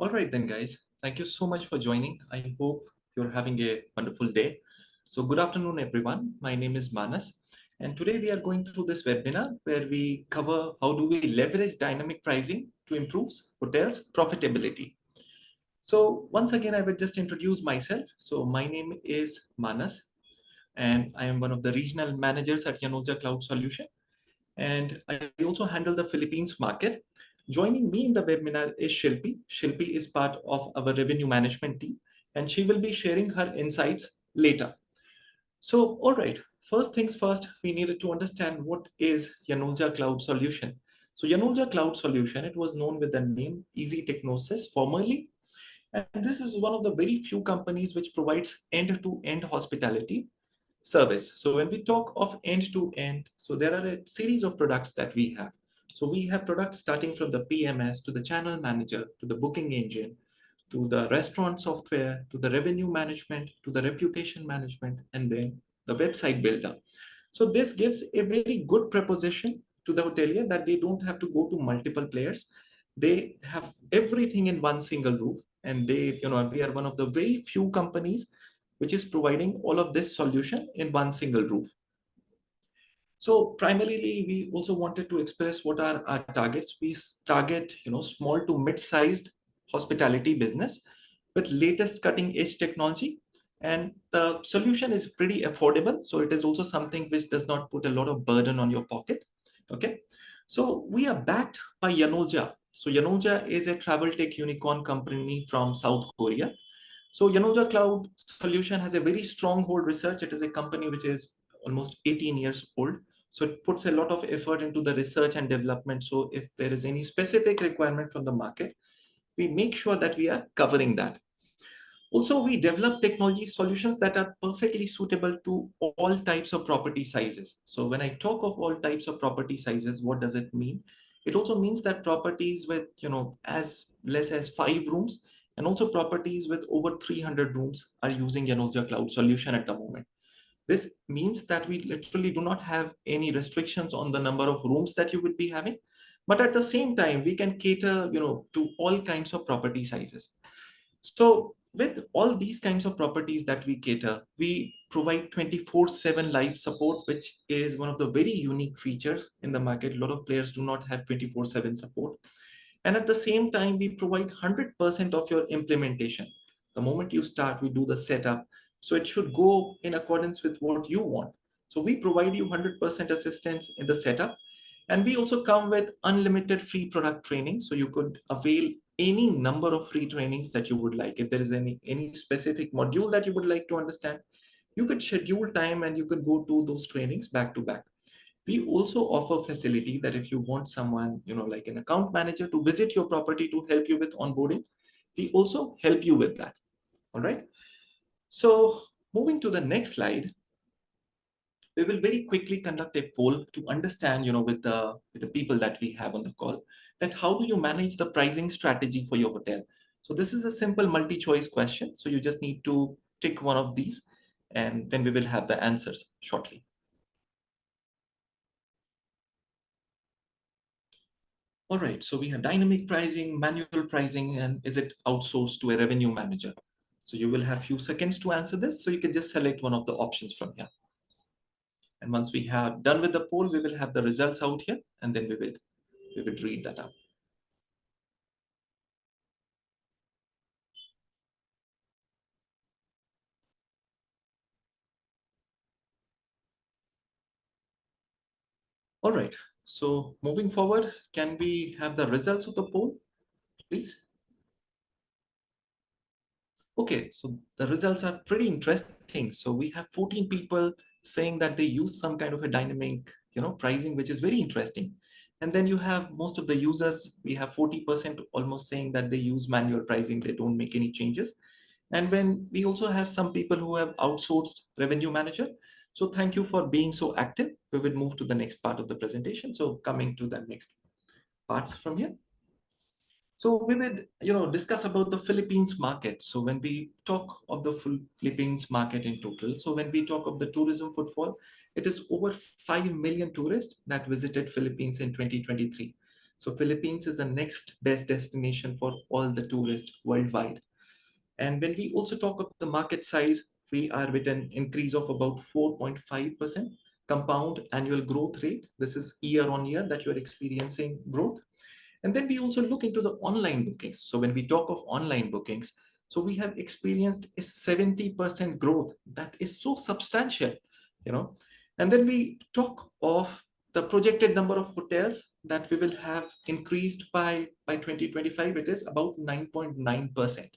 All right then, guys. Thank you so much for joining. I hope you're having a wonderful day. So good afternoon, everyone. My name is Manas, and today we are going through this webinar where we cover how do we leverage dynamic pricing to improve hotels' profitability. So once again, I will just introduce myself. So my name is Manas, and I am one of the regional managers at Yanolja Cloud Solution, and I also handle the Philippines market. Joining me in the webinar is Shilpi. Shilpi is part of our revenue management team, and she will be sharing her insights later. So, all right, first things first, we needed to understand what is Yanolja Cloud Solution. So, Yanolja Cloud Solution, it was known with the name Easy Technosis formerly, and this is one of the very few companies which provides end-to-end hospitality service. So when we talk of end to end, so there are a series of products that we have. So we have products starting from the PMS to the channel manager to the booking engine to the restaurant software to the revenue management to the reputation management and then the website builder. So this gives a very good proposition to the hotelier that they don't have to go to multiple players. They have everything in one single roof, and we are one of the very few companies which is providing all of this solution in one single roof. So primarily, we also wanted to express what are our targets. We target, small to mid-sized hospitality business with latest cutting-edge technology, and the solution is pretty affordable. So it is also something which does not put a lot of burden on your pocket. Okay, so we are backed by Yanolja. So Yanolja is a travel tech unicorn company from South Korea. So Yanolja Cloud Solution has a very strong hold research. It is a company which is almost 18 years old. So it puts a lot of effort into the research and development. So if there is any specific requirement from the market, we make sure that we are covering that. Also, we develop technology solutions that are perfectly suitable to all types of property sizes. So when I talk of all types of property sizes, what does it mean? It also means that properties with, as less as 5 rooms and also properties with over 300 rooms are using Yanolja Cloud solution at the moment. This means that we literally do not have any restrictions on the number of rooms that you would be having. But at the same time, we can cater, to all kinds of property sizes. So with all these kinds of properties that we cater, we provide 24/7 live support, which is one of the very unique features in the market. A lot of players do not have 24/7 support. And at the same time, we provide 100% of your implementation. The moment you start, we do the setup. So it should go in accordance with what you want. So we provide you 100% assistance in the setup. And we also come with unlimited free product training. So you could avail any number of free trainings that you would like. If there is any specific module that you would like to understand, you could schedule time and you could go to those trainings back to back. We also offer facility that if you want someone, like an account manager to visit your property to help you with onboarding, we also help you with that. All right. So moving to the next slide, we will very quickly conduct a poll to understand, with the people that we have on the call, that how do you manage the pricing strategy for your hotel? So this is a simple multi-choice question. So you just need to tick one of these, and then we will have the answers shortly. All right, so we have dynamic pricing, manual pricing, and is it outsourced to a revenue manager? So you will have few seconds to answer this. So you can just select one of the options from here. And once we have done with the poll, we will have the results out here, and then we will read that out. All right, so moving forward, can we have the results of the poll, please? Okay, so the results are pretty interesting. So we have 14 people saying that they use some kind of a dynamic, pricing, which is very interesting. And then you have most of the users, we have 40% almost saying that they use manual pricing, they don't make any changes. And when we also have some people who have outsourced revenue manager. So thank you for being so active. We will move to the next part of the presentation. So coming to the next parts from here. So we will, discuss about the Philippines market. So when we talk of the Philippines market in total, so when we talk of the tourism footfall, it is over 5 million tourists that visited Philippines in 2023. So Philippines is the next best destination for all the tourists worldwide. And when we also talk of the market size, we are with an increase of about 4.5% compound annual growth rate. This is year on year that you're experiencing growth. And then we also look into the online bookings. So when we talk of online bookings, so we have experienced a 70% growth. That is so substantial, you know. And then we talk of the projected number of hotels that we will have increased by 2025. It is about 9.9%.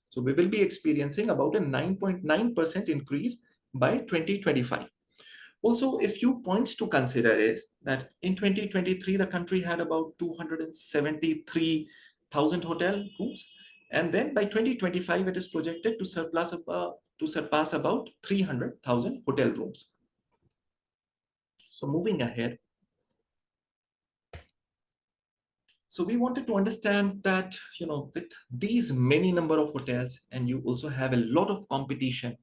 So we will be experiencing about a 9.9% increase by 2025. Also, a few points to consider is that in 2023, the country had about 273,000 hotel rooms. And then by 2025, it is projected to surpass about 300,000 hotel rooms. So moving ahead, so we wanted to understand that, with these many number of hotels and you also have a lot of competition,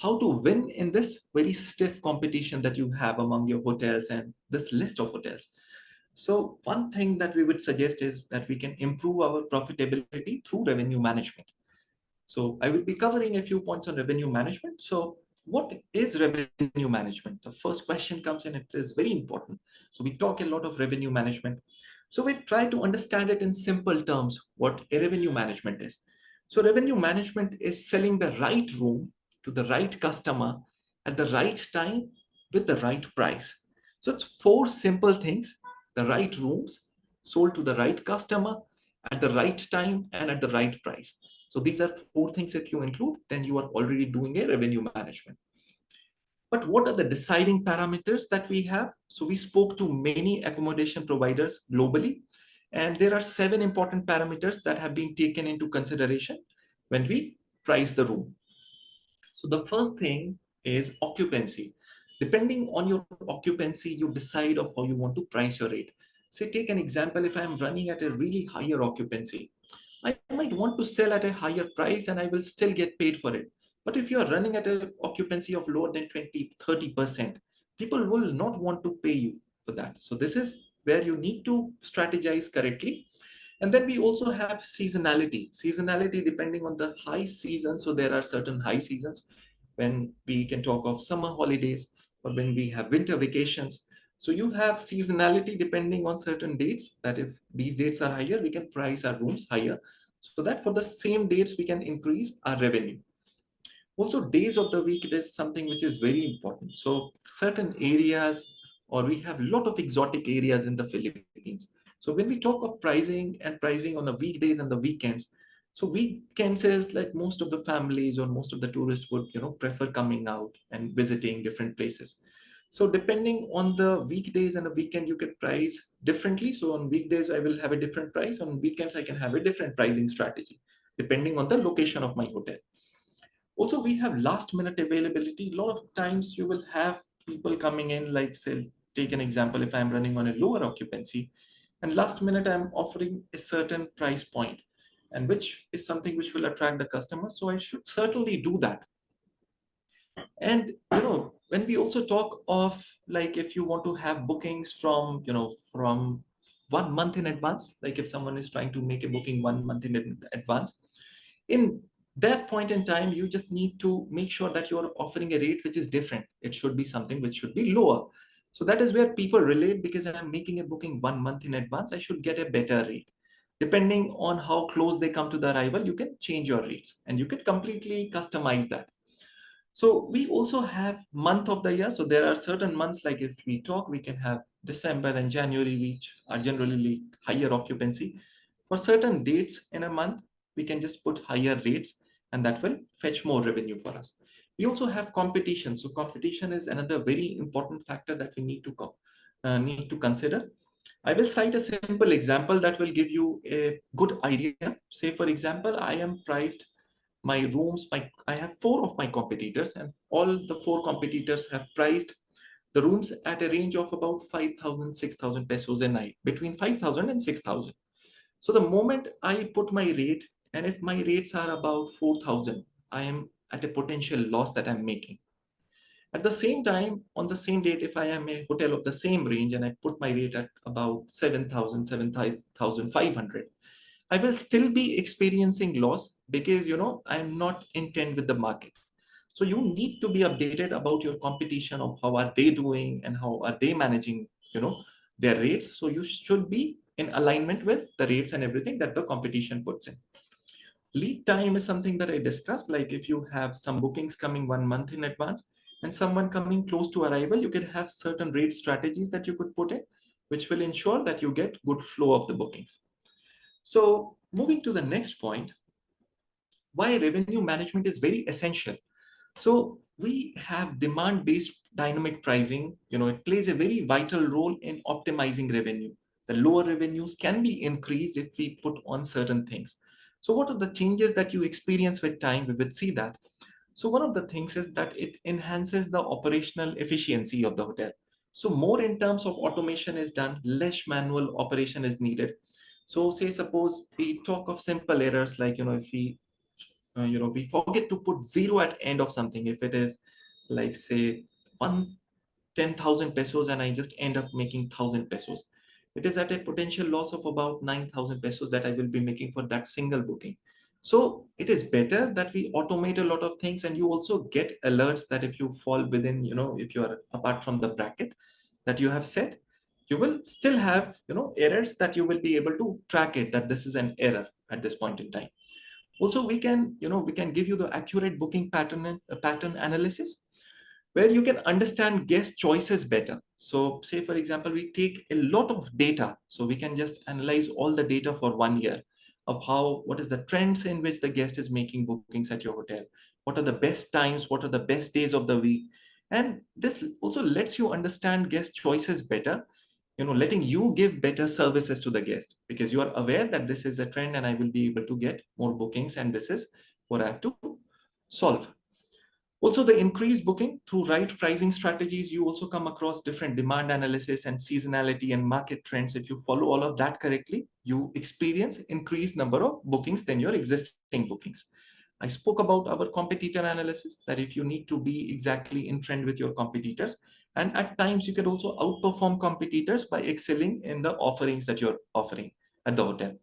how to win in this very stiff competition that you have among your hotels and this list of hotels. So one thing that we would suggest is that we can improve our profitability through revenue management. So I will be covering a few points on revenue management. So what is revenue management? The first question comes in, it is very important. So we talk a lot of revenue management. So we try to understand it in simple terms, what a revenue management is. So revenue management is selling the right room to the right customer at the right time with the right price. So it's four simple things: the right rooms sold to the right customer at the right time and at the right price. So these are four things. If you include, then you are already doing a revenue management. But what are the deciding parameters that we have? So we spoke to many accommodation providers globally, and there are 7 important parameters that have been taken into consideration when we price the room. So the first thing is occupancy. Depending on your occupancy, you decide of how you want to price your rate. Say, take an example, if I'm running at a really higher occupancy, I might want to sell at a higher price and I will still get paid for it. But if you are running at an occupancy of lower than 20-30%, people will not want to pay you for that. So this is where you need to strategize correctly. And then we also have seasonality. Seasonality depending on the high season. So there are certain high seasons when we can talk of summer holidays or when we have winter vacations. So you have seasonality depending on certain dates, that if these dates are higher, we can price our rooms higher, so that for the same dates, we can increase our revenue. Also, days of the week, it is something which is very important. So certain areas, or we have a lot of exotic areas in the Philippines. So when we talk of pricing and pricing on the weekdays and the weekends, so weekends is like most of the families or most of the tourists would, prefer coming out and visiting different places. So depending on the weekdays and the weekend, you can price differently. So on weekdays, I will have a different price. On weekends, I can have a different pricing strategy, depending on the location of my hotel. Also, we have last minute availability. A lot of times you will have people coming in, like say, take an example, if I'm running on a lower occupancy and last minute I'm offering a certain price point, and which is something which will attract the customers. So I should certainly do that. And when we also talk of, like, if you want to have bookings from 1 month in advance, like if someone is trying to make a booking 1 month in advance, in that point in time, you just need to make sure that you're offering a rate which is different. It should be something which should be lower. So that is where people relate, because I'm making a booking 1 month in advance, I should get a better rate. Depending on how close they come to the arrival, you can change your rates and you can completely customize that. So we also have month of the year. So there are certain months, like if we talk, we can have December and January, which are generally higher occupancy. For certain dates in a month, we can just put higher rates and that will fetch more revenue for us. We also have competition. So competition is another very important factor that we need to consider. I will cite a simple example that will give you a good idea. Say, for example, I am priced my rooms, I have 4 of my competitors, and all the 4 competitors have priced the rooms at a range of about 5,000, 6,000 pesos a night, between 5,000 and 6,000. So the moment I put my rate, and if my rates are about 4,000, I am at a potential loss that I'm making. At the same time, on the same date, if I am a hotel of the same range and I put my rate at about 7,000, 7,500, I will still be experiencing loss because, I'm not in tune with the market. So you need to be updated about your competition, of how are they doing and how are they managing, their rates. So you should be in alignment with the rates and everything that the competition puts in. Lead time is something that I discussed. Like if you have some bookings coming 1 month in advance and someone coming close to arrival, you could have certain rate strategies that you could put in, which will ensure that you get good flow of the bookings. So moving to the next point, why revenue management is very essential. So we have demand-based dynamic pricing. It plays a very vital role in optimizing revenue. The lower revenues can be increased if we put on certain things. So what are the changes that you experience with time? We would see that. So one of the things is that it enhances the operational efficiency of the hotel. So more in terms of automation is done, less manual operation is needed. So say suppose we talk of simple errors like, if we forget to put zero at end of something. If it is like say one 10,000 pesos and I just end up making 1,000 pesos, it is at a potential loss of about 9,000 pesos that I will be making for that single booking. So it is better that we automate a lot of things, and you also get alerts that if you fall within, if you are apart from the bracket that you have set, you will still have, errors that you will be able to track it, that this is an error at this point in time. Also, we can give you the accurate booking pattern analysis, where you can understand guest choices better. So say, for example, we take a lot of data. So we can just analyze all the data for 1 year of what is the trends in which the guest is making bookings at your hotel. What are the best times? What are the best days of the week? And this also lets you understand guest choices better, letting you give better services to the guest because you are aware that this is a trend and I will be able to get more bookings and this is what I have to solve. Also, the increased booking through right pricing strategies, you also come across different demand analysis and seasonality and market trends. If you follow all of that correctly, you experience increased number of bookings than your existing bookings. I spoke about our competitor analysis, that if you need to be exactly in trend with your competitors, and at times you can also outperform competitors by excelling in the offerings that you're offering at the hotel.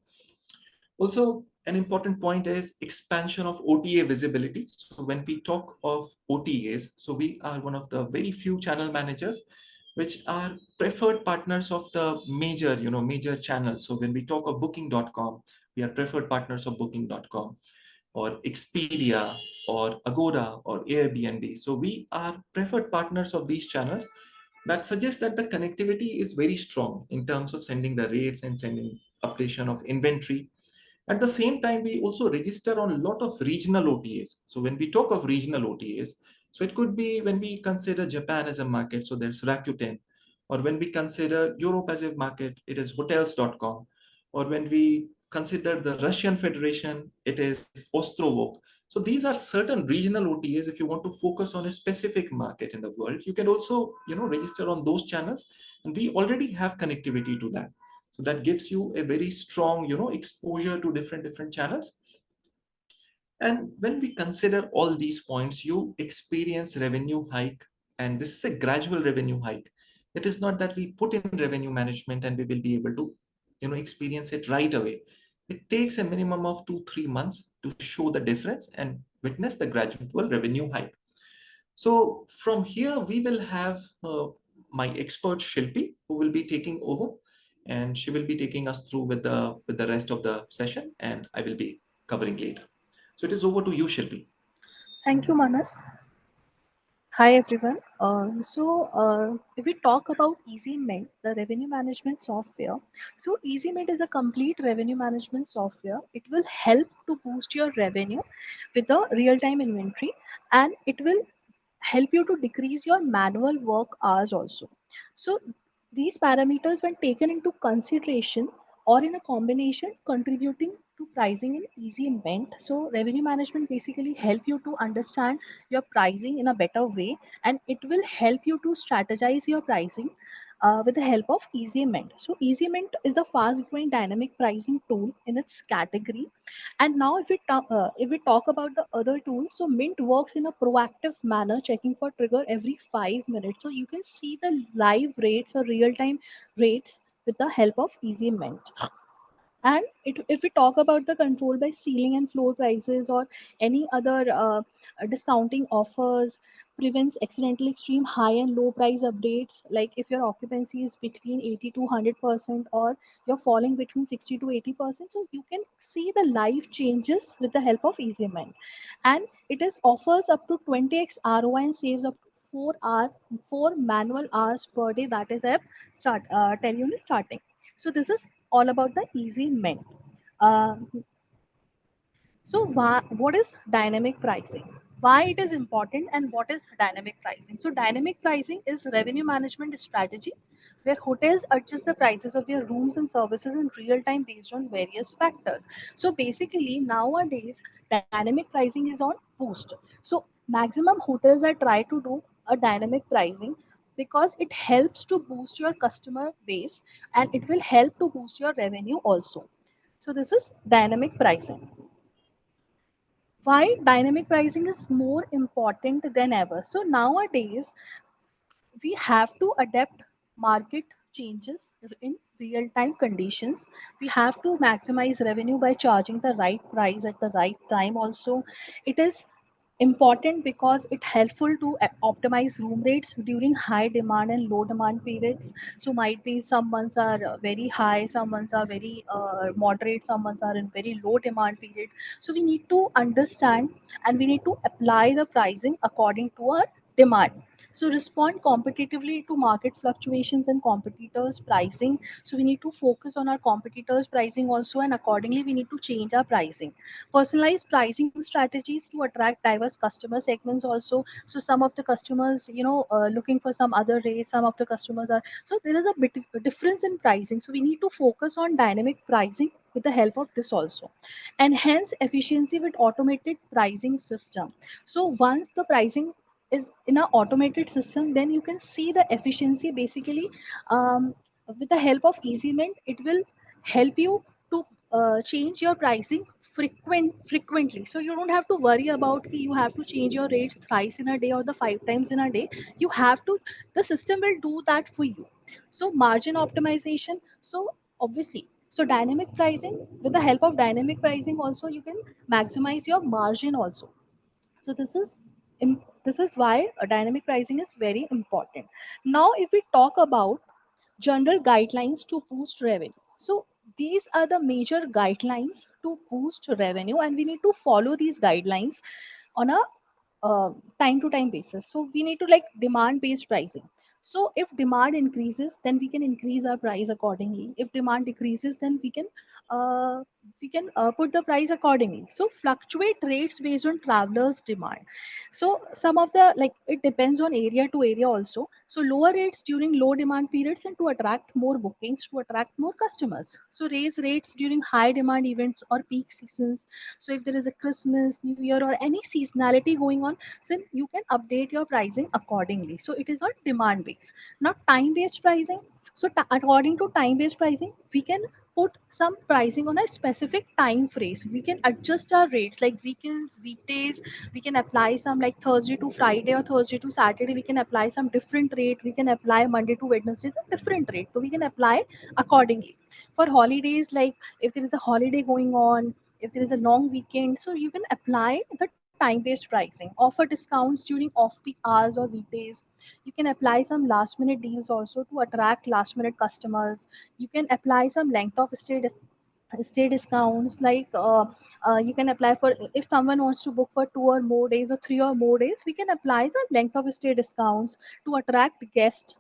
Also, an important point is expansion of OTA visibility. So when we talk of OTAs, so we are one of the very few channel managers which are preferred partners of the major channels. So when we talk of booking.com, we are preferred partners of booking.com or Expedia or Agoda or Airbnb. So we are preferred partners of these channels. That suggests that the connectivity is very strong in terms of sending the rates and sending updation of inventory. At the same time, we also register on a lot of regional OTAs. So when we talk of regional OTAs, so it could be when we consider Japan as a market, so there's Rakuten, or when we consider Europe as a market, it is hotels.com, or when we consider the Russian Federation, it is Ostrovok. So these are certain regional OTAs. If you want to focus on a specific market in the world, you can also, register on those channels, and we already have connectivity to that. So that gives you a very strong, exposure to different channels. And when we consider all these points, you experience revenue hike, and this is a gradual revenue hike. It is not that we put in revenue management and we will be able to, experience it right away. It takes a minimum of 2-3 months to show the difference and witness the gradual revenue hike. So from here, we will have my expert Shilpi, who will be taking over, and she will be taking us through with the rest of the session, and I will be covering later. So it is over to you, Shilpi. Thank you, Manas. Hi, everyone. If we talk about EasyMint, the revenue management software, so EasyMint is a complete revenue management software. It will help to boost your revenue with the real-time inventory, and it will help you to decrease your manual work hours also. So these parameters, when taken into consideration or in a combination, contributing to pricing in easy invent. So revenue management basically help you to understand your pricing in a better way, and it will help you to strategize your pricing with the help of Easy Mint. So Easy Mint is a fast-growing dynamic pricing tool in its category. And now, if we talk about the other tools, so Mint works in a proactive manner, checking for trigger every 5 minutes. So you can see the live rates or real-time rates with the help of Easy Mint. And if we talk about the control by ceiling and floor prices or any other discounting offers, prevents accidental extreme high and low price updates. Like if your occupancy is between 80 to 100% or you're falling between 60 to 80%, so you can see the live changes with the help of EasyMint. And it is offers up to 20x ROI and saves up to 4 manual hours per day. That is a tell unit starting. So this is all about the Easy Mint. Uh, what is dynamic pricing? Why it is important and what is dynamic pricing? So, dynamic pricing is revenue management strategy where hotels adjust the prices of their rooms and services in real time based on various factors. So, basically, nowadays, dynamic pricing is on boost. So, maximum hotels are try to do a dynamic pricing because it helps to boost your customer base and it will help to boost your revenue also. So, this is dynamic pricing. Why dynamic pricing is more important than ever. So nowadays we have to adapt market changes in real time conditions. We have to maximize revenue by charging the right price at the right time also. It is important because it helpful to optimize room rates during high demand and low demand periods. So might be some months are very high, some months are very moderate, some months are in very low demand period. So we need to understand and we need to apply the pricing according to our demand. So respond competitively to market fluctuations and competitors pricing. So we need to focus on our competitors pricing also, and accordingly we need to change our pricing. Personalized pricing strategies to attract diverse customer segments also. So some of the customers, looking for some other rates, some of the customers are, so there is a bit difference in pricing. So we need to focus on dynamic pricing with the help of this also. Enhance efficiency with automated pricing system. So once the pricing is in an automated system, then you can see the efficiency basically. um, with the help of EasyMint, it will help you to change your pricing frequently. So you don't have to worry about you have to change your rates thrice in a day or the 5 times in a day. You have to, the system will do that for you. So margin optimization. So obviously, so dynamic pricing, with the help of dynamic pricing also you can maximize your margin also. So this is why a dynamic pricing is very important. Now if we talk about general guidelines to boost revenue. So these are the major guidelines to boost revenue, and we need to follow these guidelines on a time to time basis. So we need to like demand based pricing. So if demand increases, then we can increase our price accordingly. If demand decreases, then we can put the price accordingly. So fluctuate rates based on travelers demand. So some of the, like, it depends on area to area also. So lower rates during low demand periods and to attract more bookings, to attract more customers. So raise rates during high demand events or peak seasons. So if there is a Christmas, New Year, or any seasonality going on, so you can update your pricing accordingly. So it is on demand base, not time based pricing. So according to time based pricing, we can put some pricing on a specific time phrase. We can adjust our rates like weekends, weekdays. We can apply some like Thursday to Friday or Thursday to Saturday. We can apply some different rate. We can apply Monday to Wednesday, a different rate. So we can apply accordingly. For holidays, like if there is a holiday going on, if there is a long weekend, so you can apply the time based pricing. Offer discounts during off peak hours or weekdays. You can apply some last minute deals also to attract last minute customers. You can apply some length of stay discounts, like you can apply for, if someone wants to book for 2 or more days or 3 or more days, we can apply the length of stay discounts to attract guests.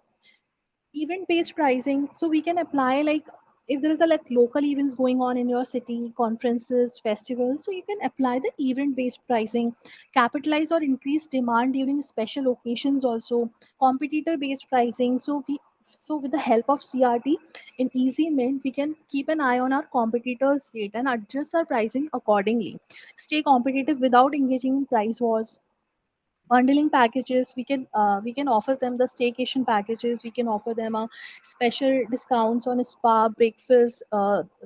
Event based pricing, so we can apply like if there is a like local events going on in your city, conferences, festivals, so you can apply the event based pricing. Capitalize or increase demand during special occasions also. Competitor based pricing, so with the help of CRT in Easy Mint, we can keep an eye on our competitors rate and adjust our pricing accordingly. Stay competitive without engaging in price wars. bundling packages. We can offer them the staycation packages. We can offer them a special discounts on spa, breakfast,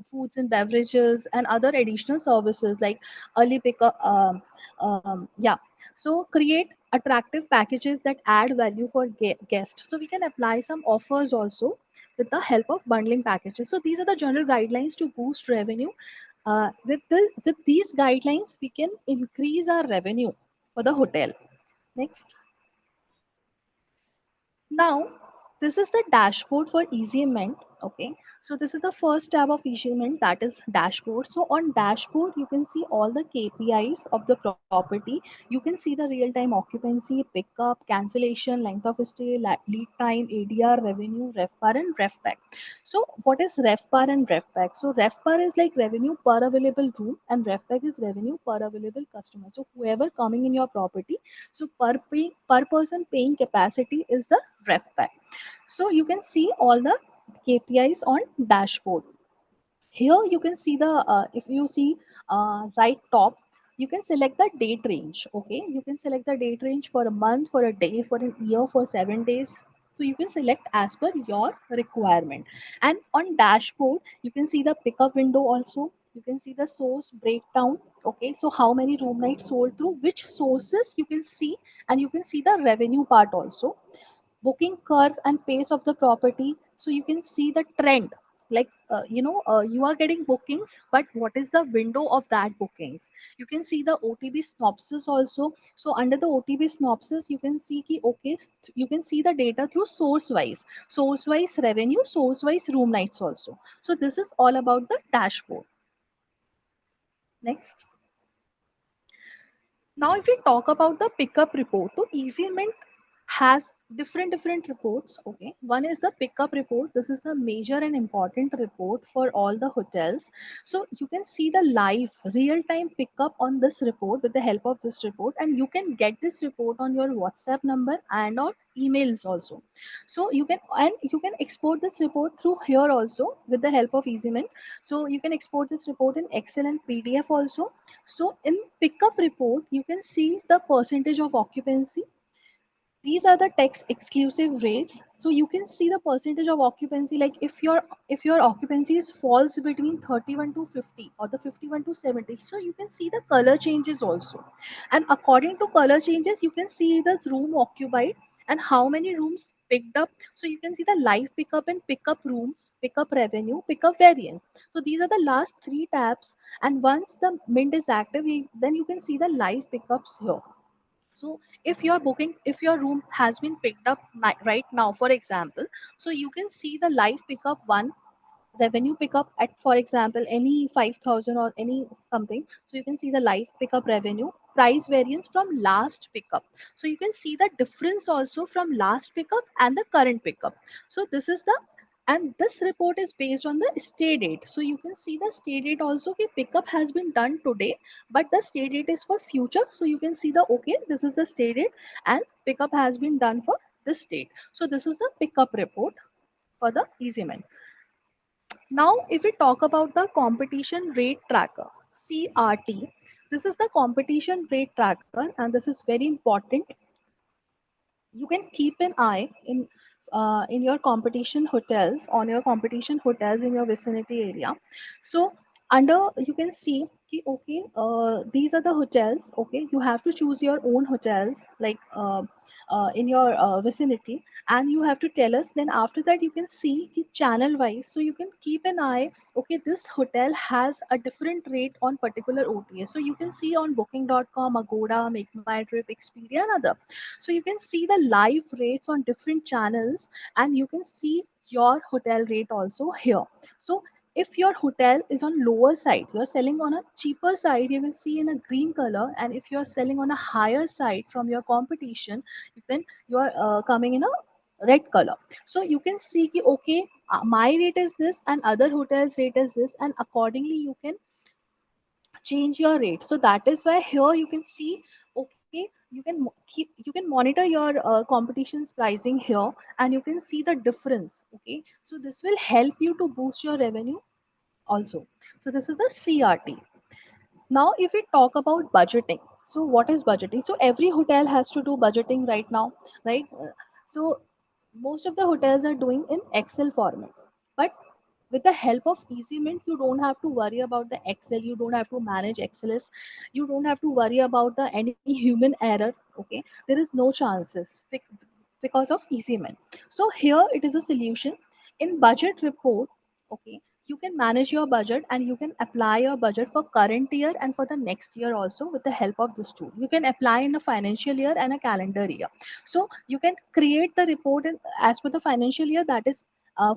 foods and beverages, and other additional services like early pickup. Yeah. So create attractive packages that add value for guests. So we can apply some offers also with the help of bundling packages. So these are the general guidelines to boost revenue. With these guidelines, we can increase our revenue for the hotel. Next. Now, this is the dashboard for EasyMint. Okay, so this is the first tab of EasyMint, that is dashboard. So on dashboard, you can see all the KPIs of the property. You can see the real-time occupancy, pickup, cancellation, length of stay, lead time, ADR, revenue, RevPAR, and RevPAC. So what is RevPAR and RevPAC? So RevPAR is like revenue per available room, and RevPAC is revenue per available customer. So whoever coming in your property, so per person paying capacity is the RevPAC. So you can see all the KPIs on dashboard. Here you can see the if you see right top, you can select the date range. Okay, you can select the date range for a month, for a day, for a year, for 7 days. So you can select as per your requirement. And on dashboard, you can see the pickup window also. You can see the source breakdown. Okay, so how many room nights sold through which sources you can see, and you can see the revenue part also, booking curve and pace of the property. So you can see the trend, like you are getting bookings, but what is the window of that bookings. You can see the OTB synopsis also. So under the OTB synopsis, you can see ki, okay, you can see the data through source wise revenue, source wise room nights also. So this is all about the dashboard. Next. Now, if we talk about the pickup report, so EasyMint has different reports. Okay, one is the pickup report. This is the major and important report for all the hotels. So you can see the live real time pickup on this report with the help of this report, and you can get this report on your WhatsApp number and or emails also. So you can export this report through here also with the help of EasyMint. So you can export this report in Excel and PDF also. So in pickup report, you can see the percentage of occupancy. These are the tax exclusive rates. So you can see the percentage of occupancy, like if your occupancy is falls between 31 to 50 or the 51 to 70. So you can see the color changes also. And according to color changes, you can see the room occupied and how many rooms picked up. So you can see the live pickup and pickup rooms, pickup revenue, pickup variance. So these are the last three tabs. And once the mint is active, then you can see the live pickups here. So if your room has been picked up right now, for example, so you can see the live pickup one, revenue pickup at, for example, any 5,000 or any something. So you can see the live pickup revenue, price variance from last pickup. So you can see the difference also from last pickup and the current pickup. So this is the, and this report is based on the stay date. So you can see the stay date also. Okay, pickup has been done today, but the stay date is for future. So you can see the, okay, this is the stay date and pickup has been done for this date. So this is the pickup report for the EasyMan. Now, if we talk about the competition rate tracker, CRT, this is the competition rate tracker, and this is very important. You can keep an eye in your competition hotels, on your competition hotels in your vicinity area. So under, you can see ki, okay, these are the hotels. Okay, you have to choose your own hotels, like in your vicinity, and you have to tell us. Then after that, you can see ki channel wise, so you can keep an eye. Okay, this hotel has a different rate on particular OTA. So you can see on booking.com, Agoda, Make My Trip, Expedia, and other. So you can see the live rates on different channels, and you can see your hotel rate also here. So if your hotel is on lower side, you're selling on a cheaper side, you will see in a green color. And if you're selling on a higher side from your competition, then you're coming in a red color. So you can see ki, okay, my rate is this and other hotels rate is this, and accordingly you can change your rate. So that is why here you can see, okay, you can monitor your competition's pricing here, and you can see the difference. Okay, so this will help you to boost your revenue also. So this is the CRT. Now if we talk about budgeting, So what is budgeting? So every hotel has to do budgeting right now, right? So most of the hotels are doing in Excel format, but with the help of Easy Mint, you don't have to worry about the Excel. You don't have to manage Excelis. You don't have to worry about the any human error. Okay, there is no chances because of Easy Mint. So here it is a solution in budget report. Okay, you can manage your budget and you can apply your budget for current year and for the next year also with the help of this tool. You can apply in a financial year and a calendar year. So you can create the report as per the financial year, that is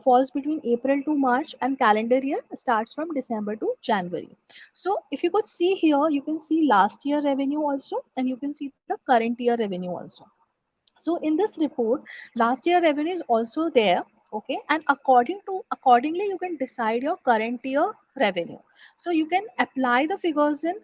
falls between April to March, and calendar year starts from December to January. So if you could see here, you can see last year revenue also, and you can see the current year revenue also. So in this report, last year revenue is also there. Okay, and accordingly you can decide your current year revenue. So you can apply the figures in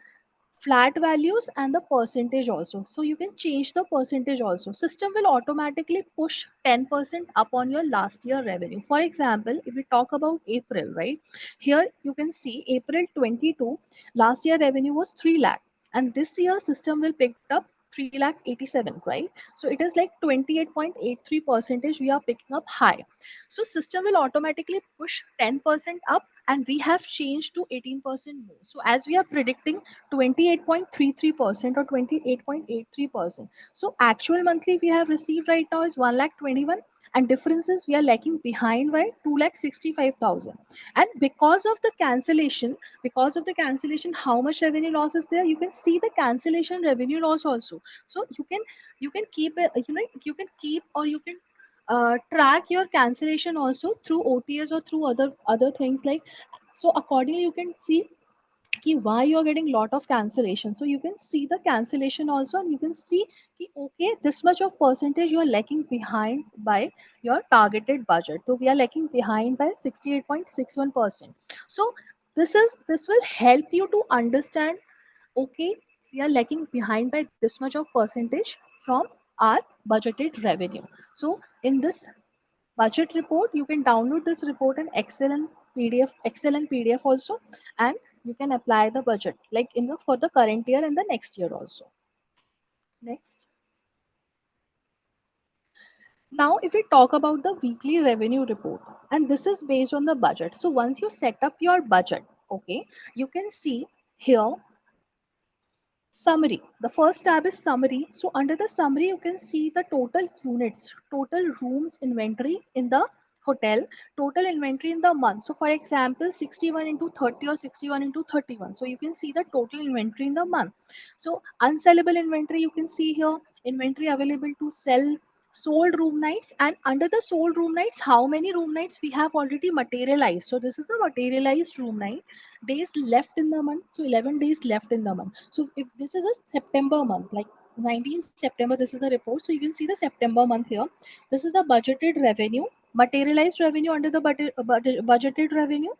flat values and the percentage also. So you can change the percentage also. System will automatically push 10% up on your last year revenue. For example, if we talk about April, right? Here you can see April 22, last year revenue was 3 lakh, and this year system will pick up 3 lakh 87, right? So it is like 28.83 percentage we are picking up high. So system will automatically push 10% up, and we have changed to 18% more. So as we are predicting 28.33% or 28.83%. So actual monthly we have received right now is 1 lakh 21, and differences we are lagging behind by 2 lakh 65,000. And because of the cancellation, how much revenue loss is there? You can see the cancellation revenue loss also. So you can keep it, you can keep, or you can track your cancellation also through OTS or through other things like. So accordingly you can see why you're getting lot of cancellation. So you can see the cancellation also, and you can see okay, this much of percentage you are lagging behind by your targeted budget. So we are lagging behind by 68.61%. So this will help you to understand, okay, we are lagging behind by this much of percentage from our budgeted revenue. So in this budget report, you can download this report in Excel and PDF also, and you can apply the budget like in the for the current year and the next year also. Next. Now, if we talk about the weekly revenue report, and this is based on the budget. So once you set up your budget, okay, you can see here summary. The first tab is summary. So under the summary, you can see the total units, total rooms inventory in the hotel, total inventory in the month. So for example, 61 into 30 or 61 into 31. So you can see the total inventory in the month. So unsellable inventory, you can see here inventory available to sell, sold room nights, and under the sold room nights, how many room nights we have already materialized. So this is the materialized room night days left in the month. So 11 days left in the month. So if this is a September month, like 19th September, this is a report. So you can see the September month here. This is the budgeted revenue, materialized revenue under the budgeted revenue,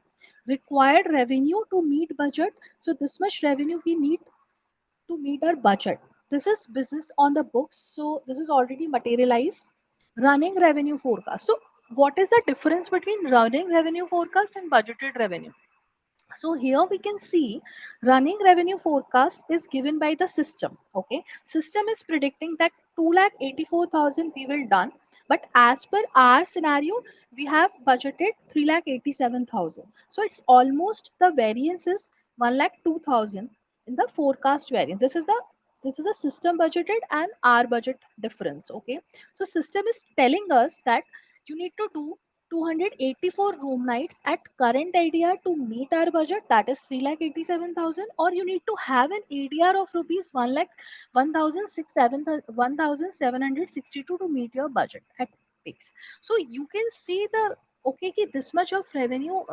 required revenue to meet budget. So this much revenue we need to meet our budget. This is business on the books. So this is already materialized. Running revenue forecast. So what is the difference between running revenue forecast and budgeted revenue? So here we can see running revenue forecast is given by the system. Okay, system is predicting that 2,84,000 we will done, but as per our scenario, we have budgeted 3,87,000. So it's almost the variance is 1,02,000 in the forecast variance. This is a system budgeted and our budget difference. Okay, so system is telling us that you need to do 284 room nights at current ADR to meet our budget, that is 3,87,000, or you need to have an ADR of rupees 1 lakh 1,762 to meet your budget at peaks. So you can see the okay ki this much of revenue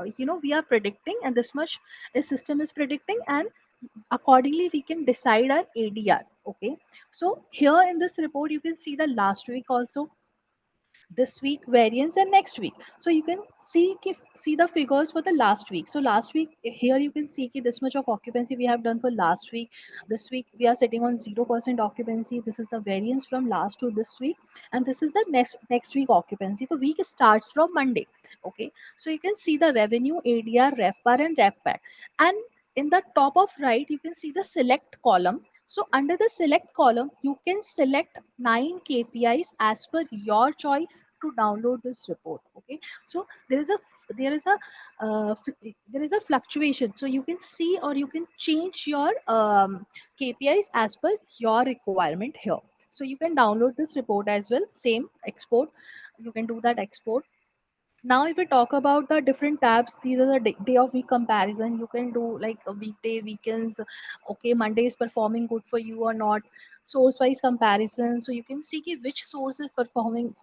we are predicting, and this much a system is predicting, and accordingly we can decide our ADR. Okay, so here in this report you can see the last week also, this week variance, and next week. So you can see the figures for the last week. So last week here you can see this much of occupancy we have done for last week. This week we are sitting on 0% occupancy. This is the variance from last to this week, and this is the next week occupancy. The week starts from Monday. Okay, so you can see the revenue, ADR, ref bar, and ref pack. And in the top of right you can see the select column. So under the select column, you can select 9 KPIs as per your choice to download this report. Okay. So there is a there is a fluctuation. So you can see or you can change your KPIs as per your requirement here. So you can download this report as well. Same export. You can do that export. Now if we talk about the different tabs, these are the day of week comparison. You can do like a weekday, weekends. Okay, Monday is performing good for you or not. Source wise comparison, so you can see ki which source is performing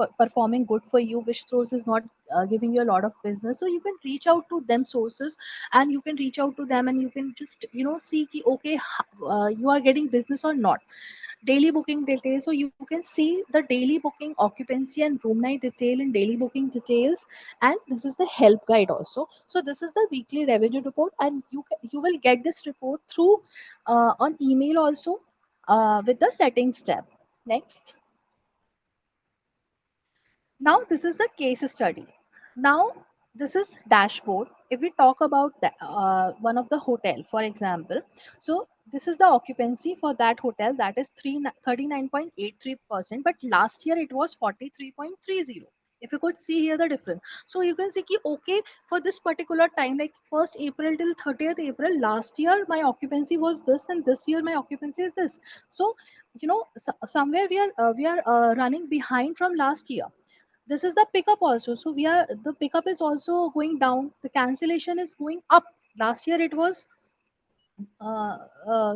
good for you, which source is not giving you a lot of business. So you can reach out to them sources, and you can reach out to them, and you can just see ki okay, you are getting business or not. Daily booking details, so you can see the daily booking occupancy and room night detail in daily booking details. And this is the help guide also. So this is the weekly revenue report, and you will get this report through on email also, with the settings tab. Next. Now this is the case study. Now this is dashboard. If we talk about one of the hotel, for example, so this is the occupancy for that hotel, that is 39.83%, but last year it was 43.30. If you could see here the difference, so you can see ki, okay, for this particular time, like 1st April till 30th April last year, my occupancy was this, and this year my occupancy is this. So somewhere we are running behind from last year. This is the pickup also, so the pickup is also going down, the cancellation is going up. Last year it was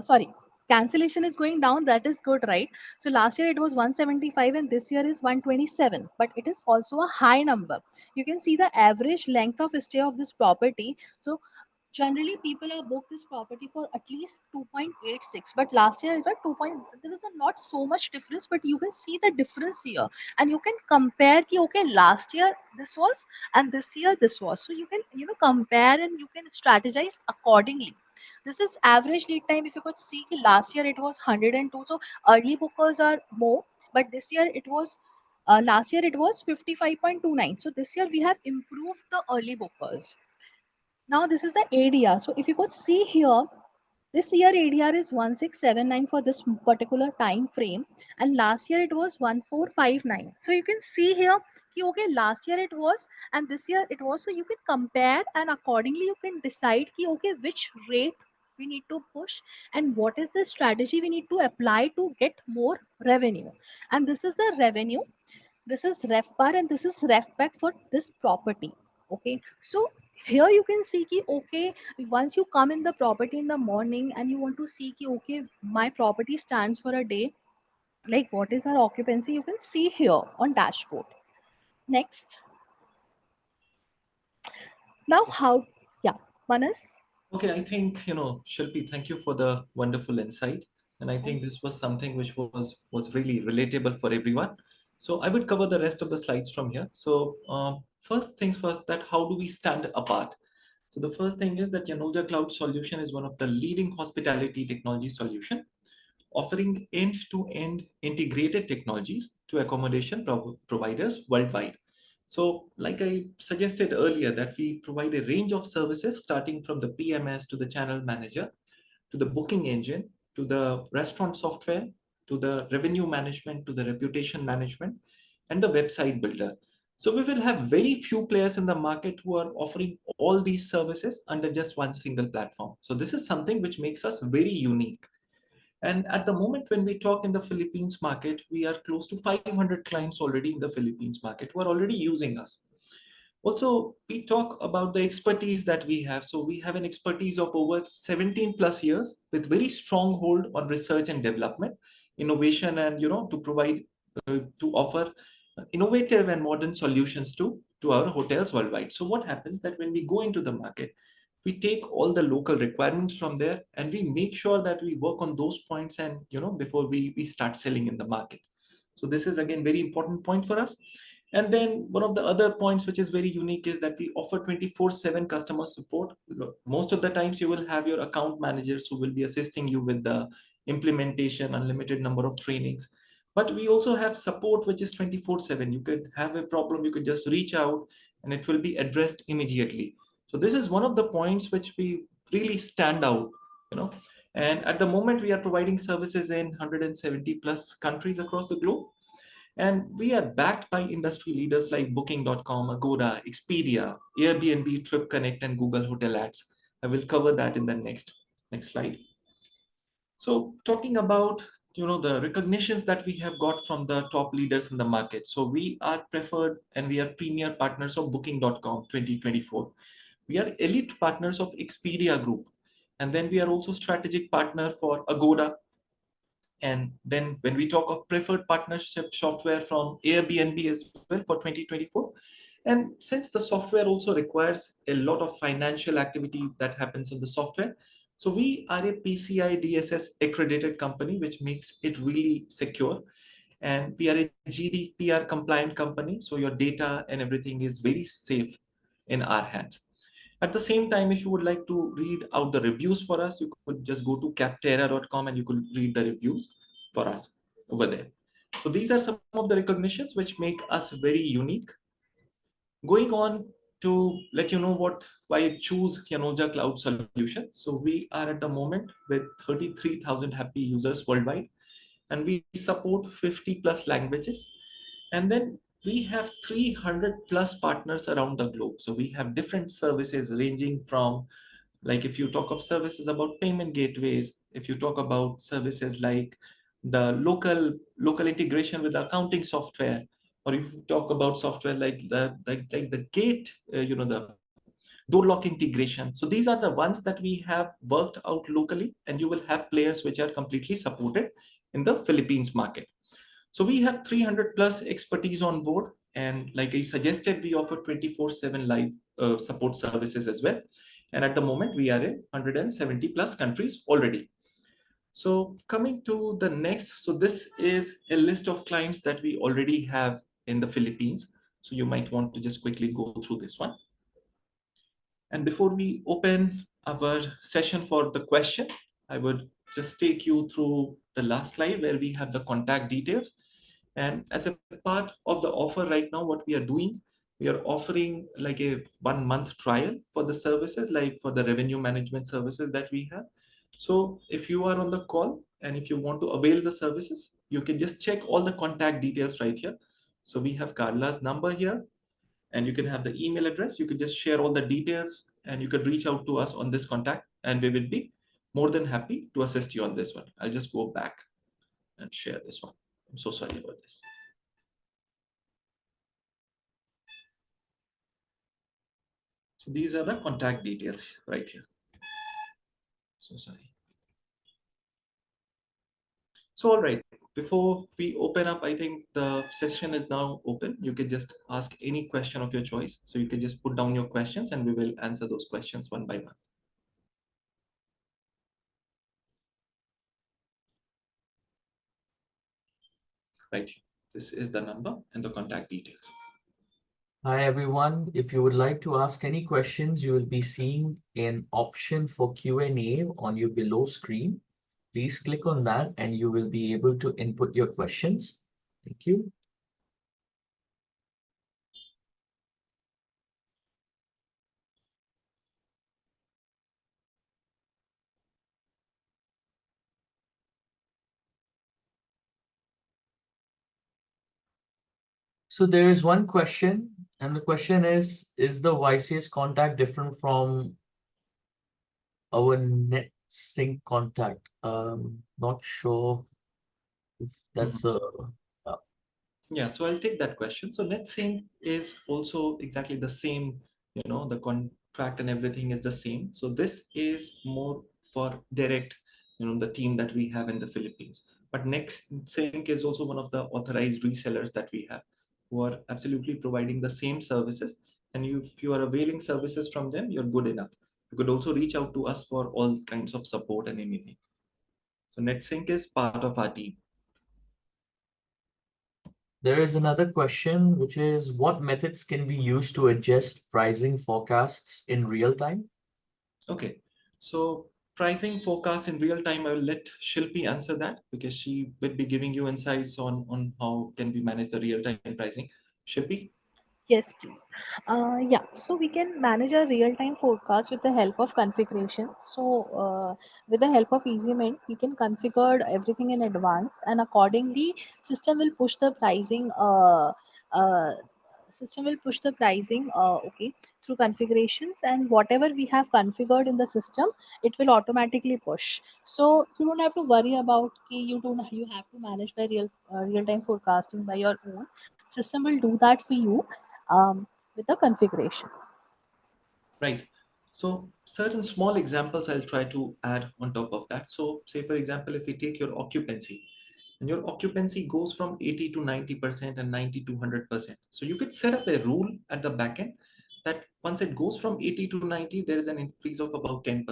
sorry, cancellation is going down, that is good, right? So last year it was 175 and this year is 127, but it is also a high number. You can see the average length of stay of this property. So generally people are booked this property for at least 2.86, but last year is at 2 point, there is a not so much difference, but you can see the difference here, and you can compare ki, okay, last year this was and this year this was. So you can compare, and you can strategize accordingly. This is average lead time. If you could see ki, last year it was 102, so early bookers are more, but this year it was last year it was 55.29. So this year we have improved the early bookers. Now this is the ADR. So if you could see here, this year ADR is 1679 for this particular time frame, and last year it was 1459. So you can see here, ki, okay, last year it was and this year it was. So you can compare, and accordingly you can decide ki, okay, which rate we need to push, and what is the strategy we need to apply to get more revenue. And this is the revenue, this is ref bar, and this is ref back for this property. Okay, so here you can see ki, okay, once you come in the property in the morning and you want to see ki, okay, my property stands for a day, like what is our occupancy, you can see here on dashboard. Next. Now how, yeah, Manas. Okay, I think, Shilpi, thank you for the wonderful insight. And I think this was something which was really relatable for everyone. So I would cover the rest of the slides from here. So first things first, that how do we stand apart? So the first thing is that Yanoja Cloud Solution is one of the leading hospitality technology solution, offering end-to-end integrated technologies to accommodation providers worldwide. So, like I suggested earlier, that we provide a range of services starting from the PMS to the channel manager, to the booking engine, to the restaurant software, to the revenue management, to the reputation management, and the website builder. So, we will have very few players in the market who are offering all these services under just one single platform. So, this is something which makes us very unique. And at the moment, when we talk in the Philippines market, we are close to 500 clients already in the Philippines market who are already using us. Also, we talk about the expertise that we have. So we have an expertise of over 17 plus years with very strong hold on research and development, innovation, and to provide to offer innovative and modern solutions to our hotels worldwide. So what happens that when we go into the market, we take all the local requirements from there and we make sure that we work on those points, and before we start selling in the market. So this is again very important point for us. And then one of the other points which is very unique is that we offer 24/7 customer support. Look, most of the times you will have your account managers who will be assisting you with the implementation, unlimited number of trainings. But we also have support which is 24/7. You could have a problem, you could just reach out and it will be addressed immediately. So this is one of the points which we really stand out, you know. And at the moment, we are providing services in 170 plus countries across the globe. And we are backed by industry leaders like Booking.com, Agoda, Expedia, Airbnb, Trip Connect, and Google Hotel Ads. I will cover that in the next slide. So talking about the recognitions that we have got from the top leaders in the market. So we are preferred and we are premier partners of Booking.com 2024. We are elite partners of Expedia Group. And then we are also strategic partner for Agoda. And then when we talk of preferred partnership software from Airbnb as well for 2024. And since the software also requires a lot of financial activity that happens in the software, so we are a PCI DSS accredited company, which makes it really secure. And we are a GDPR compliant company. So your data and everything is very safe in our hands. At the same time, if you would like to read out the reviews for us, you could just go to capterra.com and you could read the reviews for us over there. So these are some of the recognitions which make us very unique. Going on to let you know why I choose Yanoja Cloud Solution. So we are at the moment with 33,000 happy users worldwide, and we support 50 plus languages. And then we have 300 plus partners around the globe. So we have different services ranging from, like, if you talk of services about payment gateways, if you talk about services like the local integration with accounting software, or if you talk about software like the gate, the door lock integration. So these are the ones that we have worked out locally, and you will have players which are completely supported in the Philippines market. So we have 300 plus expertise on board. And like I suggested, we offer 24/7 live support services as well. And at the moment, we are in 170 plus countries already. So coming to the next, so this is a list of clients that we already have in the Philippines. So you might want to just quickly go through this one. And before we open our session for the question, I would just take you through the last slide where we have the contact details. And as a part of the offer right now, what we are doing, we are offering like a 1 month trial for the services, like for the revenue management services that we have. So if you are on the call and if you want to avail the services, you can just check all the contact details right here. So we have Carla's number here, and you can have the email address. You can just share all the details and you could reach out to us on this contact, and we will be more than happy to assist you on this one. I'll just go back and share this one. I'm so sorry about this. So these are the contact details right here. So sorry. So all right, before we open up, I think the session is now open. You can just ask any question of your choice. So you can just put down your questions and we will answer those questions one by one. Right. This is the number and the contact details. Hi everyone. If you would like to ask any questions, you will be seeing an option for Q&A on your below screen. Please click on that and you will be able to input your questions. Thank you. So there is one question, and the question is the YCS contact different from our NetSync contact? Not sure if that's a Yeah, so I'll take that question. So NetSync is also exactly the same, the contract and everything is the same. So this is more for direct, the team that we have in the Philippines. But NetSync is also one of the authorized resellers that we have who are absolutely providing the same services. And if you are availing services from them, you're good enough. You could also reach out to us for all kinds of support and anything. So NetSync is part of our team. There is another question, which is what methods can be used to adjust pricing forecasts in real time? Okay, so pricing forecast in real time, I will let Shilpi answer that because she will be giving you insights on how can we manage the real time pricing. Shilpi? Yes, please. Yeah, so we can manage a real-time forecast with the help of configuration. So, with the help of EasyMint, we can configure everything in advance, and accordingly, system will push the pricing. Uh, System will push the pricing. Okay, through configurations, and whatever we have configured in the system, it will automatically push. So you don't have to worry about you have to manage the real-time forecasting by your own. System will do that for you with the configuration. Right. So certain small examples I'll try to add on top of that. So say for example, if we take your occupancy, and your occupancy goes from 80 to 90% and 90 to 100%. So you could set up a rule at the backend that once it goes from 80 to 90, there is an increase of about 10%.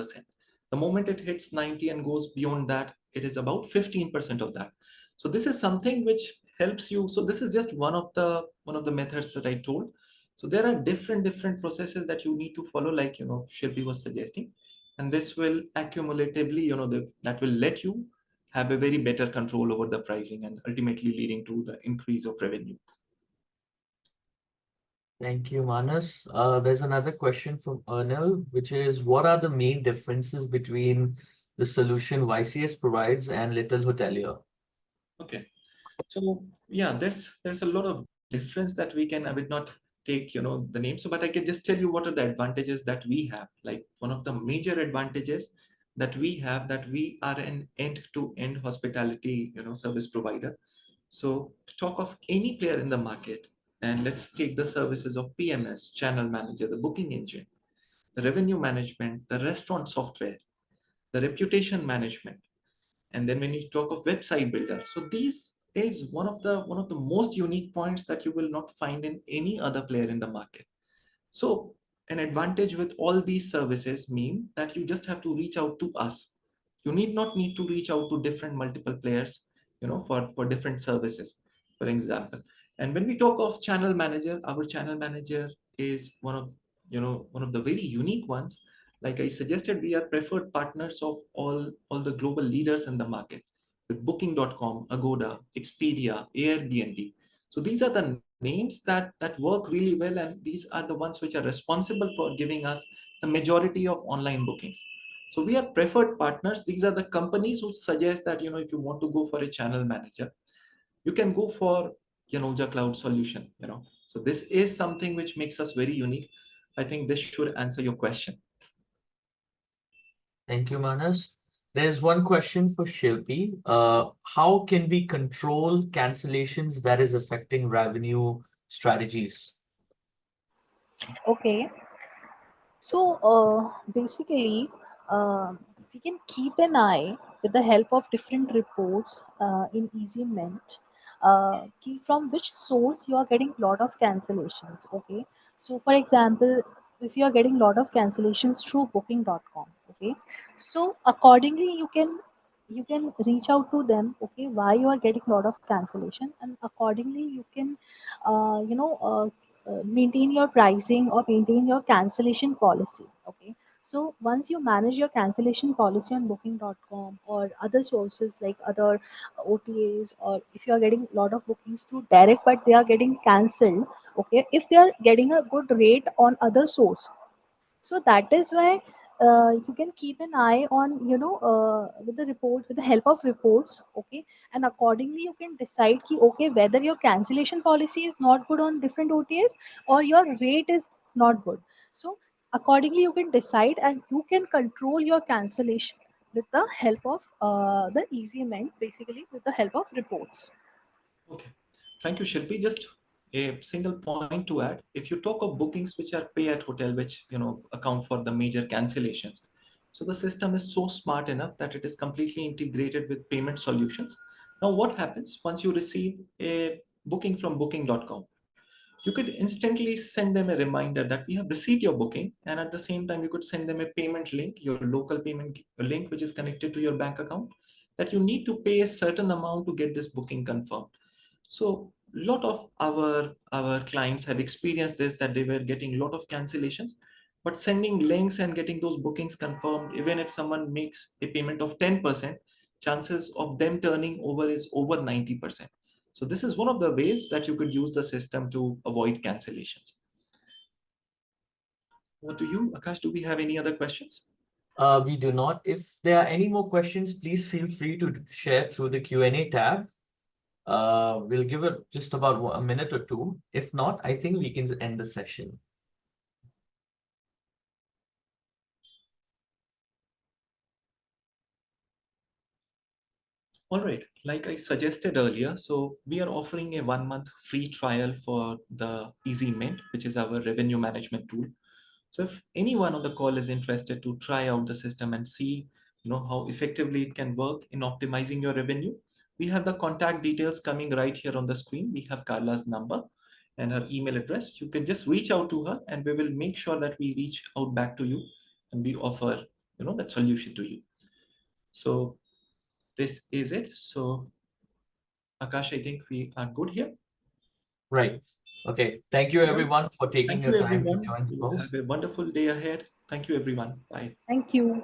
The moment it hits 90 and goes beyond that, it is about 15% of that. So this is something which helps you. So this is just one of the methods that I told. So there are different processes that you need to follow, like Shilpi was suggesting, and this will accumulatively, that will let you have a very better control over the pricing and ultimately leading to the increase of revenue. Thank you, Manas. There's another question from Ernil, which is, what are the main differences between the solution YCS provides and Little Hotelier? Okay. So yeah, there's a lot of difference that we can. I would not take the name, so but I can just tell you what are the advantages that we have. Like one of the major advantages that we have, that we are an end-to-end hospitality service provider. So to talk of any player in the market, and let's take the services of PMS, channel manager, the booking engine, the revenue management, the restaurant software, the reputation management, and then when you talk of website builder, so these is one of the most unique points that you will not find in any other player in the market. So an advantage with all these services mean that you just have to reach out to us. You need to reach out to different multiple players, for different services, for example. And when we talk of channel manager, our channel manager is one of the very unique ones. Like I suggested, we are preferred partners of all the global leaders in the market with Booking.com, Agoda, Expedia, Airbnb. So these are the names that work really well, and these are the ones which are responsible for giving us the majority of online bookings. So we are preferred partners. These are the companies who suggest that if you want to go for a channel manager, you can go for Yanoja Cloud solution. So this is something which makes us very unique. I think this should answer your question. Thank you, Manas. There's one question for Shilpi. How can we control cancellations that is affecting revenue strategies? Okay, so basically, uh, we can keep an eye with the help of different reports in Easy Mint. From which source you are getting lot of cancellations. Okay, so for example, if you are getting lot of cancellations through Booking.com, okay, so accordingly you can reach out to them. Okay, why you are getting lot of cancellation, and accordingly you can maintain your pricing or maintain your cancellation policy. Okay, so once you manage your cancellation policy on Booking.com or other sources like other OTAs, or if you are getting a lot of bookings through direct but they are getting cancelled, okay, if they are getting a good rate on other source, so that is why you can keep an eye on with the report, with the help of reports. Okay, and accordingly you can decide ki, okay, whether your cancellation policy is not good on different OTAs or your rate is not good. So accordingly you can decide and you can control your cancellation with the help of the easy amend, basically with the help of reports. Okay. Thank you, Shilpi. Just a single point to add. If you talk of bookings which are pay at hotel, which account for the major cancellations, so the system is so smart enough that it is completely integrated with payment solutions. Now, what happens once you receive a booking from Booking.com? You could instantly send them a reminder that we have received your booking, and at the same time, you could send them a payment link, your local payment link, which is connected to your bank account, that you need to pay a certain amount to get this booking confirmed. So a lot of our clients have experienced this, that they were getting a lot of cancellations, but sending links and getting those bookings confirmed, even if someone makes a payment of 10%, chances of them turning over is over 90%. So this is one of the ways that you could use the system to avoid cancellations. What do you, Akash, do we have any other questions? We do not. If there are any more questions, please feel free to share through the Q&A tab. We'll give it just about a minute or two. If not, I think we can end the session. All right, like I suggested earlier, so we are offering a 1 month free trial for the Easy Mint, which is our revenue management tool. So if anyone on the call is interested to try out the system and see, how effectively it can work in optimizing your revenue, we have the contact details coming right here on the screen. We have Carla's number and her email address. You can just reach out to her and we will make sure that we reach out back to you and we offer, that solution to you. So this is it. So Akash, I think we are good here. Right. Okay. Thank you, All right. everyone, for taking Thank your you, time to everyone. join the You call. have a wonderful day ahead. Thank you, everyone. Bye. Thank you.